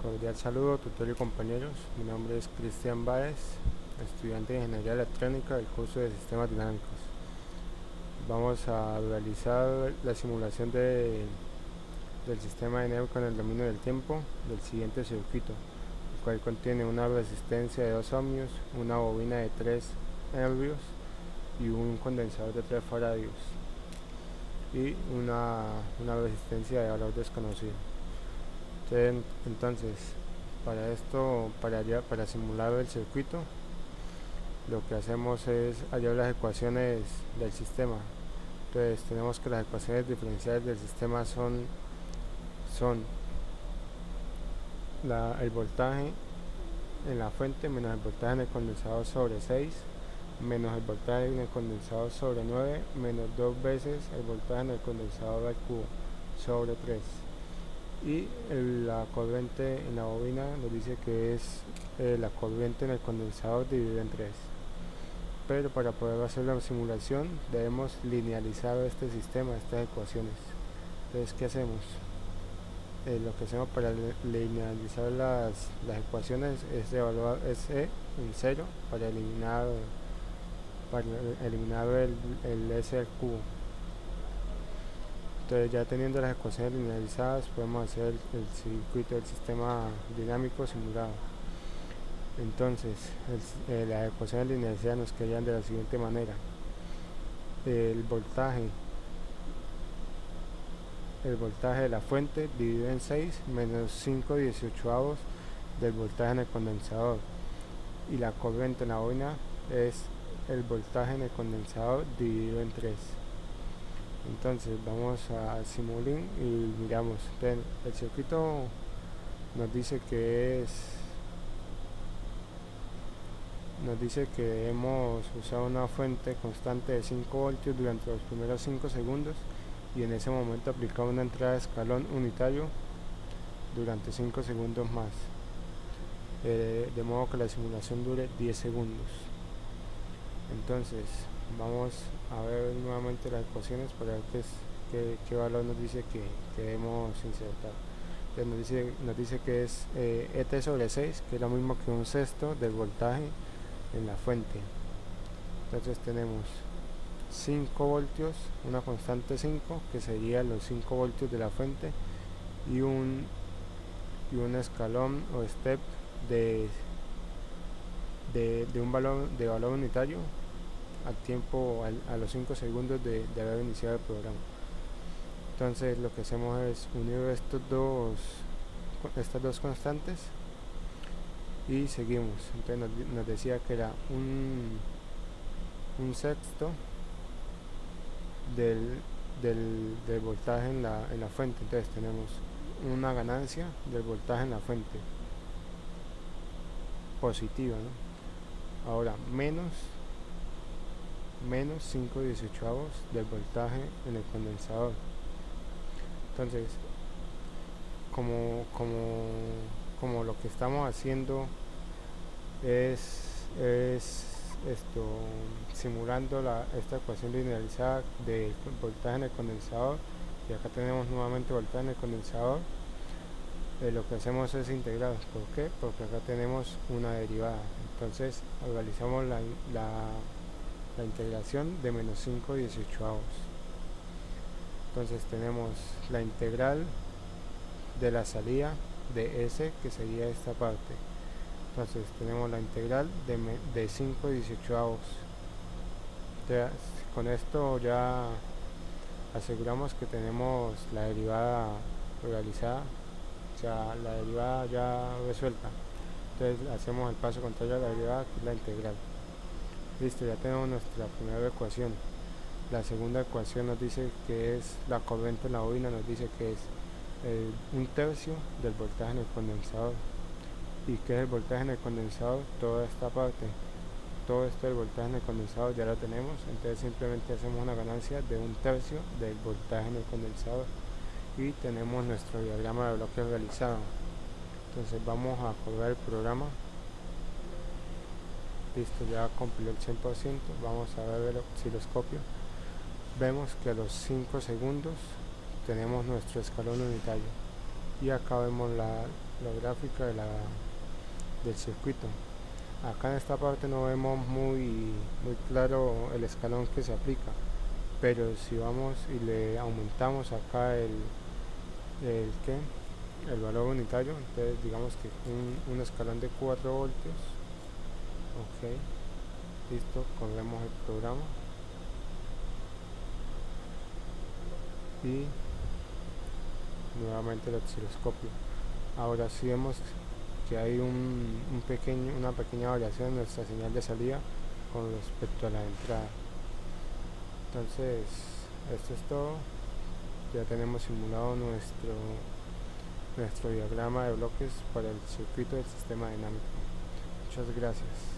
Cordial saludo, tutor y compañeros. Mi nombre es Cristian Báez, estudiante de Ingeniería Electrónica del curso de Sistemas Dinámicos. Vamos a realizar la simulación del sistema dinámico en el dominio del tiempo del siguiente circuito, el cual contiene una resistencia de 2 ohmios, una bobina de 3 herbios y un condensador de 3 faradios y una resistencia de valor desconocido. Entonces, para simular el circuito, lo que hacemos es hallar las ecuaciones del sistema. Entonces tenemos que las ecuaciones diferenciales del sistema son el voltaje en la fuente menos el voltaje en el condensador sobre 6 menos el voltaje en el condensador sobre 9 menos 2 veces el voltaje en el condensador al cubo sobre 3. Y la corriente en la bobina nos dice que es la corriente en el condensador dividido en 3. Pero para poder hacer la simulación debemos linealizar este sistema, estas ecuaciones. Entonces, ¿qué hacemos? Lo que hacemos para linealizar las ecuaciones es evaluar S en 0 para eliminar el S al cubo. Entonces, ya teniendo las ecuaciones linealizadas, podemos hacer el circuito del sistema dinámico simulado. Entonces, las ecuaciones linealizadas nos quedarían de la siguiente manera: el voltaje de la fuente dividido en 6 menos 5/18 del voltaje en el condensador, y la corriente en la bobina es el voltaje en el condensador dividido en 3. Entonces vamos a simular y miramos. Entonces, el circuito nos dice que hemos usado una fuente constante de 5 voltios durante los primeros 5 segundos y en ese momento aplicamos una entrada de escalón unitario durante 5 segundos más, de modo que la simulación dure 10 segundos. Entonces vamos a ver nuevamente las ecuaciones para ver qué valor nos dice que debemos insertar. Entonces nos dice que es ET sobre 6, que es lo mismo que un sexto del voltaje en la fuente. Entonces tenemos 5 voltios, una constante 5, que sería los 5 voltios de la fuente, y un escalón o step de un valor unitario al tiempo, a los 5 segundos de haber iniciado el programa. Entonces lo que hacemos es unir estas dos constantes y seguimos. Entonces nos decía que era un sexto del voltaje en la fuente. Entonces tenemos una ganancia del voltaje en la fuente positiva, ¿no? Ahora menos 5/18 del voltaje en el condensador. Entonces, como lo que estamos haciendo es simulando esta ecuación linealizada del voltaje en el condensador, y acá tenemos nuevamente voltaje en el condensador, lo que hacemos es integrar. ¿Por qué? Porque acá tenemos una derivada. Entonces realizamos la integración de menos 5/18. Entonces tenemos la integral de la salida de S, que sería esta parte. Entonces tenemos la integral de 5/18. Con esto ya aseguramos que tenemos la derivada realizada, o sea, la derivada ya resuelta. Entonces hacemos el paso contrario a la derivada, que es la integral. Listo, ya tenemos nuestra primera ecuación. La segunda ecuación nos dice que es la corriente en la bobina, nos dice que es un tercio del voltaje en el condensador. ¿Y qué es el voltaje en el condensador? Toda esta parte, todo esto del voltaje en el condensador ya lo tenemos. Entonces simplemente hacemos una ganancia de un tercio del voltaje en el condensador y tenemos nuestro diagrama de bloque realizado. Entonces vamos a correr el programa. Listo, ya compiló el 100%. Vamos a ver el osciloscopio. Vemos que a los 5 segundos tenemos nuestro escalón unitario, y acá vemos la gráfica del circuito. Acá en esta parte no vemos muy claro el escalón que se aplica, pero si vamos y le aumentamos acá el, ¿qué? El valor unitario, entonces digamos que un escalón de 4 voltios. Ok, listo, corremos el programa y nuevamente el osciloscopio. Ahora sí vemos que hay una pequeña variación en nuestra señal de salida con respecto a la entrada. Entonces esto es todo. Ya tenemos simulado nuestro diagrama de bloques para el circuito del sistema dinámico. Muchas gracias.